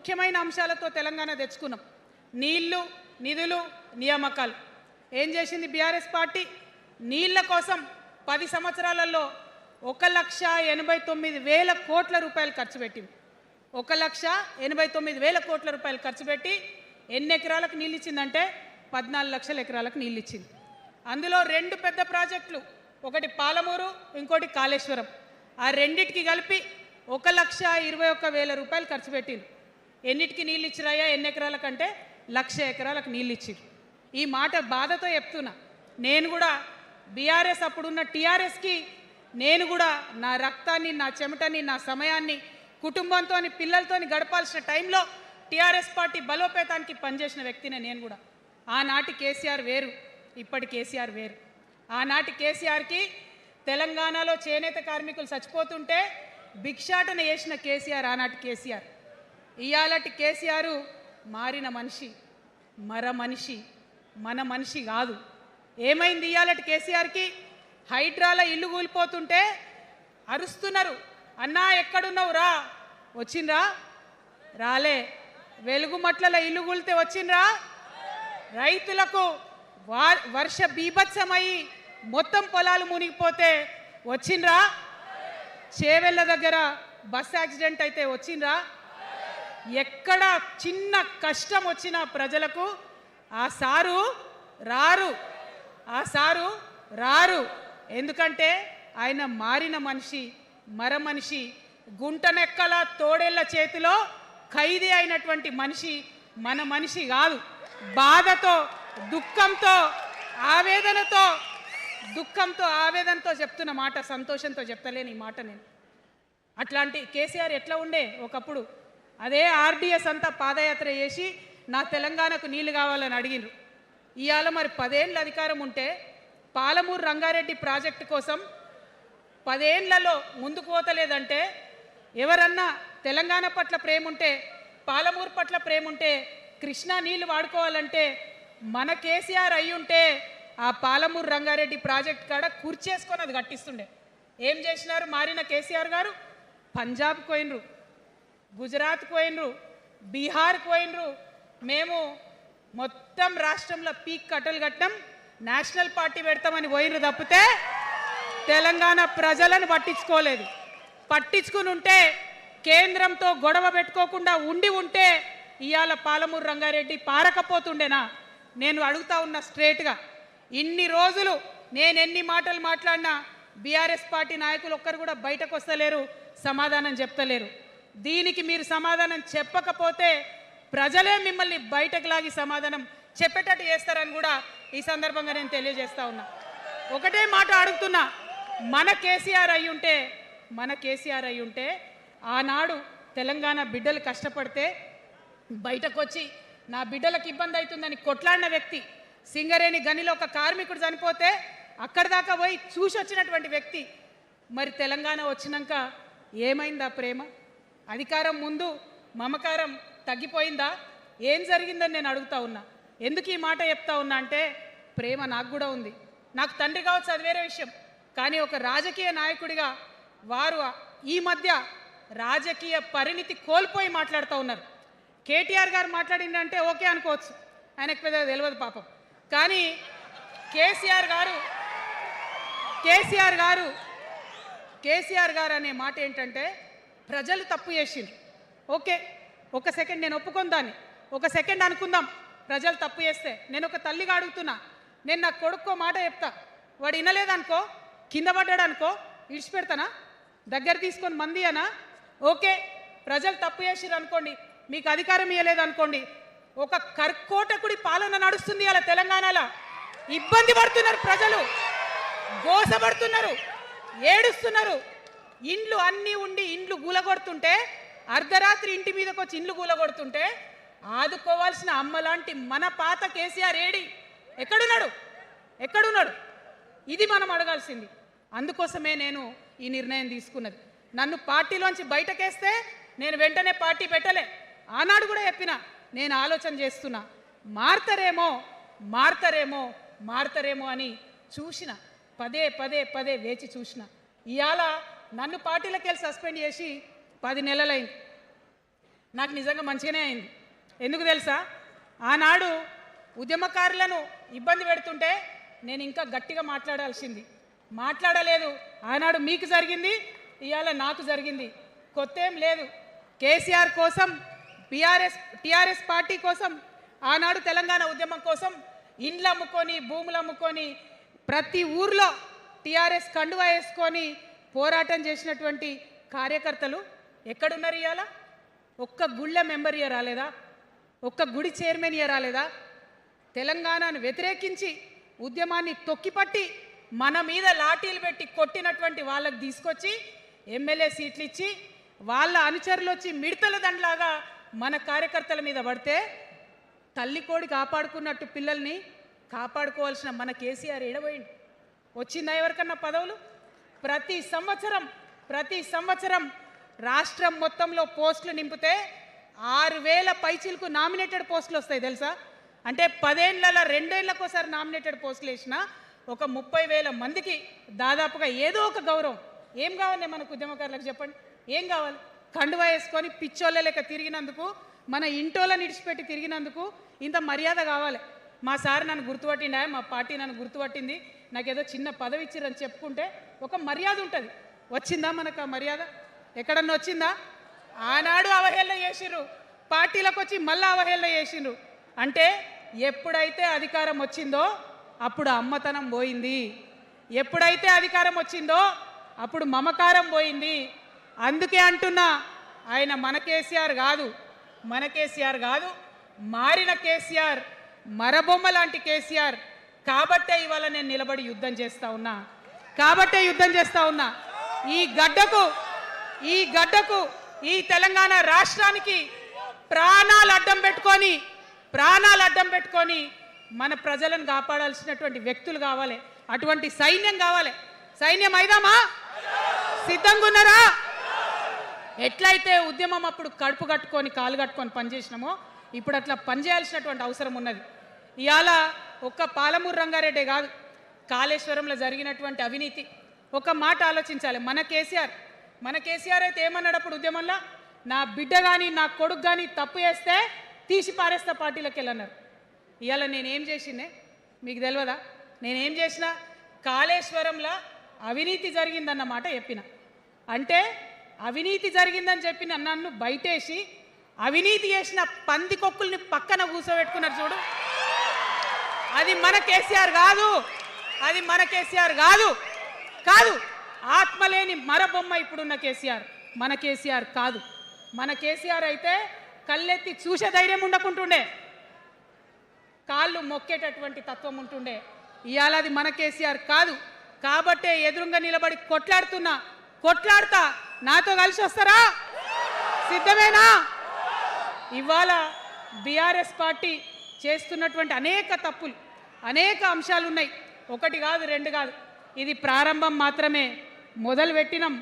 ముఖ్యమైన అంశాలతో తెలంగాణ తెచ్చుకున్నాం. నీళ్లు, నిధులు, నియామకాలు. ఏం చేసింది బీఆర్ఎస్ పార్టీ? నీళ్ల కోసం 10 సంవత్సరాలలో 1,89,000 కోట్ల రూపాయలు ఖర్చు పెట్టింది. 1,89,000 కోట్ల రూపాయలు ఖర్చు పెట్టి ఎన్ని ఎకరాలకు నీళ్ళు ఇచ్చిందంటే 14 లక్షల ఎకరాలకు నీళ్ళు ఇచ్చింది. అందులో 2 పెద్ద ప్రాజెక్టులు, ఒకటి పాలమూరు, ఇంకోటి కాళేశ్వరం. ఆ రెండిటికి కలిపి 1,21,000 రూపాయలు ఖర్చు పెట్టింది. ఎన్నిటికి నీళ్ళు ఇచ్చిరాయా? ఎన్ని ఎకరాలకంటే 1,00,000 ఎకరాలకు నీళ్ళు ఇచ్చింది. ఈ మాట బాధతో చెప్తున్నా. నేను కూడా బీఆర్ఎస్ అప్పుడున్న టీఆర్ఎస్కి నేను కూడా నా రక్తాన్ని, నా చెమటని, నా సమయాన్ని కుటుంబంతో, పిల్లలతో గడపాల్సిన టైంలో టీఆర్ఎస్ పార్టీ బలోపేతానికి పనిచేసిన వ్యక్తినే నేను కూడా. ఆనాటి కేసీఆర్ వేరు, ఇప్పటి కేసీఆర్ వేరు. ఆనాటి కేసీఆర్కి తెలంగాణలో చేనేత కార్మికులు చచ్చిపోతుంటే భిక్షాటన చేసిన కేసీఆర్ ఆనాటి కేసీఆర్. ఇయాలటి కేసీఆర్ మారిన మనిషి, మనిషి, మన మనిషి కాదు. ఏమైంది ఇయాలటి కేసీఆర్కి? హైడ్రాల ఇల్లు కూలిపోతుంటే అరుస్తున్నారు, అన్నా ఎక్కడున్నావు రా, వచ్చిండ్రా? రాలే. వెలుగుమట్ల ఇల్లు కూలితే వచ్చిండ్రా? రైతులకు వర్ష బీభత్సమై మొత్తం పొలాలు మునిగిపోతే వచ్చిండ్రా? చేవెళ్ళ దగ్గర బస్ యాక్సిడెంట్ అయితే వచ్చిండ్రా? ఎక్కడ చిన్న కష్టం వచ్చినా ప్రజలకు ఆ సారు రారు, ఆ సారు రారు. ఎందుకంటే ఆయన మారిన మనిషి, మనిషి, గుంటనెక్కల తోడేళ్ల చేతిలో ఖైదీ అయినటువంటి మనిషి, మన మనిషి కాదు. బాధతో, దుఃఖంతో, ఆవేదనతో చెప్తున్న మాట, సంతోషంతో చెప్తలేని ఈ మాట నేను. అట్లాంటి కేసీఆర్ ఎట్లా ఉండే ఒకప్పుడు? అదే ఆర్డీఎస్ అంతా పాదయాత్ర చేసి నా తెలంగాణకు నీళ్లు కావాలని అడిగినారు. ఇవాళ మరి 10 ఏళ్ళ అధికారం ఉంటే పాలమూరు రంగారెడ్డి ప్రాజెక్టు కోసం 10 ఏళ్లలో ముందుకు పోతలేదంటే, ఎవరన్నా తెలంగాణ పట్ల ప్రేమ ఉంటే, పాలమూరు పట్ల ప్రేమ ఉంటే, కృష్ణా నీళ్లు వాడుకోవాలంటే మన కేసీఆర్ అయ్యుంటే ఆ పాలమూరు రంగారెడ్డి ప్రాజెక్ట్ కాడ కూర్చేసుకొని అది కట్టిస్తుండే. ఏం చేసినారు మారిన కేసీఆర్ గారు? పంజాబ్ పోయినరు, గుజరాత్ పోయినరు, బీహార్ పోయినరు. మేము మొత్తం రాష్ట్రంలో పీక్ కట్టలు కట్టం, నేషనల్ పార్టీ పెడతామని పోయినరు తప్పితే తెలంగాణ ప్రజలను పట్టించుకోలేదు. పట్టించుకుని ఉంటే, కేంద్రంతో గొడవ పెట్టుకోకుండా ఉంటే ఇవాళ పాలమూరు రంగారెడ్డి పారకపోతుండేనా? నేను అడుగుతా ఉన్నా స్ట్రేట్గా. ఇన్ని రోజులు నేను ఎన్ని మాటలు మాట్లాడినా బీఆర్ఎస్ పార్టీ నాయకులు ఒక్కరు కూడా బయటకు వస్తలేరు, సమాధానం చెప్తలేరు. దీనికి మీరు సమాధానం చెప్పకపోతే ప్రజలే మిమ్మల్ని బయటకు లాగి సమాధానం చెప్పేటట్టు చేస్తారని కూడా ఈ సందర్భంగా నేను తెలియజేస్తా ఉన్నా. ఒకటే మాట అడుగుతున్నా, మన కేసీఆర్ అయ్యుంటే ఆనాడు తెలంగాణ బిడ్డలు కష్టపడితే బయటకు వచ్చి నా బిడ్డలకు ఇబ్బంది అవుతుందని కొట్లాడిన వ్యక్తి, సింగరేణి గనిలో ఒక కార్మికుడు చనిపోతే అక్కడి దాకా పోయి చూసి వచ్చినటువంటి వ్యక్తి. మరి తెలంగాణ వచ్చినాక ఏమైందా ప్రేమ? అధికారం ముందు మమకారం తగ్గిపోయిందా? ఏం జరిగిందని నేను అడుగుతా ఉన్నా. ఎందుకు ఈ మాట చెప్తా ఉన్నా అంటే, ప్రేమ నాకు కూడా ఉంది. నాకు తండ్రి కావచ్చు, అది వేరే విషయం. కానీ ఒక రాజకీయ నాయకుడిగా వారు ఈ మధ్య రాజకీయ పరిణితి కోల్పోయి మాట్లాడుతూ ఉన్నారు. కేటీఆర్ గారు మాట్లాడిందంటే ఓకే అనుకోవచ్చు, ఆయనకు పెద్దగా తెలియదు పాపం. కానీ కేసీఆర్ గారు అనే మాట ఏంటంటే, ప్రజలు తప్పు చేసిండ్రు. ఓకే, ఒక సెకండ్ నేను ఒప్పుకొని దాన్ని, ఒక సెకండ్ అనుకుందాం. ప్రజలు తప్పు చేస్తే నేను ఒక తల్లిగా అడుగుతున్నా. నేను నా కొడుకో మాట చెప్తా, వాడు వినలేదనుకో, కింద పడ్డాడు అనుకో, ఇడిచిపెడతానా? దగ్గర తీసుకొని మంది అనా? ఓకే, ప్రజలు తప్పు చేసిర్రు అనుకోండి, మీకు అధికారం ఇవ్వలేదు అనుకోండి, ఒక కర్కోటకుడి పాలన నడుస్తుంది అలా తెలంగాణలో. ఇబ్బంది పడుతున్నారు ప్రజలు, గోసపడుతున్నారు, ఏడుస్తున్నారు. ఇండ్లు అన్నీ ఉండి ఇండ్లు గూలగొడుతుంటే, అర్ధరాత్రి ఇంటి మీదకి వచ్చి ఇండ్లు గూలగొడుతుంటే ఆదుకోవాల్సిన అమ్మలాంటి మన పాత కేసీఆర్ ఏడి? ఎక్కడున్నాడు? ఇది మనం అడగాల్సింది. అందుకోసమే నేను ఈ నిర్ణయం తీసుకున్నది. నన్ను పార్టీలోంచి బయటకేస్తే నేను వెంటనే పార్టీ పెట్టలే. ఆనాడు కూడా చెప్పిన, నేను ఆలోచన చేస్తున్నా, మారతారేమో అని చూసిన, పదే వేచి చూసిన. ఇవాళ నన్ను పార్టీలోకి వెళ్ళి సస్పెండ్ చేసి 10 నెలలైంది. నాకు నిజంగా మంచిగానే అయింది. ఎందుకు తెలుసా? ఆనాడు ఉద్యమకారులను ఇబ్బంది పెడుతుంటే నేను ఇంకా గట్టిగా మాట్లాడలేదు. ఆనాడు మీకు జరిగింది, ఇవాళ నాకు జరిగింది. కొత్త ఏం లేదు. కేసీఆర్ కోసం, టీఆర్ఎస్ పార్టీ కోసం, ఆనాడు తెలంగాణ ఉద్యమం కోసం ఇండ్లు అమ్ముకొని, భూములు అమ్ముకొని, ప్రతి ఊర్లో టీఆర్ఎస్ కండువా వేసుకొని పోరాటం చేసినటువంటి కార్యకర్తలు ఎక్కడున్నారు ఇవాళ? ఒక్క గుళ్ళ మెంబర్ ఇయర్ రాలేదా? ఒక్క గుడి చైర్మన్ ఇయర్ రాలేదా? తెలంగాణను వ్యతిరేకించి ఉద్యమాన్ని తొక్కిపట్టి మన మీద లాఠీలు పెట్టి కొట్టినటువంటి వాళ్ళకి తీసుకొచ్చి ఎమ్మెల్యే సీట్లు ఇచ్చి వాళ్ళ అనుచరులు వచ్చి మిడతల దండలాగా మన కార్యకర్తల మీద పడితే తల్లి కోడి కాపాడుకున్నట్టు పిల్లల్ని కాపాడుకోవాల్సిన మన కేసీఆర్ ఎడబోయింది. వచ్చిందా ఎవరికన్నా పదవులు? ప్రతి సంవత్సరం రాష్ట్రం మొత్తంలో పోస్టులు నింపితే 6,000 పైచీలకు నామినేటెడ్ పోస్టులు వస్తాయి తెలుసా? అంటే 10 ఏళ్ళ 2 ఏళ్ళకోసారి నామినేటెడ్ పోస్టులు వేసినా ఒక 30,000 మందికి దాదాపుగా ఏదో ఒక గౌరవం. ఏం కావాలి మనకు ఉద్యమకారులకు చెప్పండి? ఏం కావాలి? కండువా వేసుకొని పిచ్చోళ్ళ లెక్క తిరిగినందుకు, మన ఇంటోళ్ళని విడిచిపెట్టి తిరిగినందుకు ఇంత మర్యాద కావాలి. మా సార్ నన్ను గుర్తుపట్టిండా, మా పార్టీ నన్ను గుర్తుపట్టింది, నాకేదో చిన్న పదవి ఇచ్చిరని చెప్పుకుంటే ఒక మర్యాద ఉంటుంది. వచ్చిందా మనకు ఆ మర్యాద? ఎక్కడన్నా వచ్చిందా? ఆనాడు అవహేళన చేసిర్రు, పార్టీలకు వచ్చి మళ్ళీ అవహేళన చేసిండ్రు. అంటే ఎప్పుడైతే అధికారం వచ్చిందో అప్పుడు అమ్మతనం పోయింది. ఎప్పుడైతే అధికారం వచ్చిందో అప్పుడు మమకారం పోయింది. అందుకే అంటున్నా, ఆయన మన కేసీఆర్ కాదు, మారిన కేసీఆర్, మరబొమ్మ లాంటి కేసీఆర్. కాబట్టే ఇవాళ నేను నిలబడి యుద్ధం చేస్తా ఉన్నా. ఈ గడ్డకు ఈ తెలంగాణ రాష్ట్రానికి ప్రాణాలు అడ్డం పెట్టుకొని మన ప్రజలను కాపాడాల్సినటువంటి వ్యక్తులు కావాలి. అటువంటి సైన్యం కావాలి. సైన్యం అయిదామా? సిద్ధంగా ఉన్నారా? ఎట్లయితే ఉద్యమం అప్పుడు కడుపు కట్టుకొని కాలు కట్టుకొని పనిచేసినామో ఇప్పుడు అట్లా పనిచేయాల్సినటువంటి అవసరం ఉన్నది. ఇవాళ ఒక్క పాలమూరు రంగారెడ్డే కాదు, కాళేశ్వరంలో జరిగినటువంటి అవినీతి ఒక మాట ఆలోచించాలి. మన కేసీఆర్ అయితే ఏమన్నాడు అప్పుడు ఉద్యమంలో? నా బిడ్డ కానీ నా కొడుకు కానీ తప్పు చేస్తే తీసి పారేస్తా పార్టీలకు వెళ్ళన్నారు. ఇవాళ నేనేం చేసిందే మీకు తెలియదా? నేనేం చేసిన? కాళేశ్వరంలో అవినీతి జరిగిందన్నమాట చెప్పిన. అంటే అవినీతి జరిగిందని చెప్పిన నన్ను బయటేసి అవినీతి చేసిన పందికొక్కుల్ని పక్కన కూర్చోబెట్టుకున్నారు చూడు. అది మన కేసీఆర్ కాదు. ఆత్మలేని మరబొమ్మ ఇప్పుడున్న కేసీఆర్. మన కేసీఆర్ కాదు. మన కేసీఆర్ అయితే కళ్ళెత్తి చూసే ధైర్యం ఉండకుంటుండే, కాళ్ళు మొక్కేటటువంటి తత్వం ఉంటుండే. ఇవాళ అది మన కేసీఆర్ కాదు. కాబట్టే ఎదురుగా నిలబడి కొట్లాడుతా. నాతో కలిసి వస్తారా? సిద్ధమేనా? ఇవాళ బీఆర్ఎస్ పార్టీ చేస్తున్నటువంటి అనేక తప్పులు, అనేక అంశాలు ఉన్నాయి. ఒకటి కాదు, రెండు కాదు. ఇది ప్రారంభం మాత్రమే. మొదలు పెట్టినాం.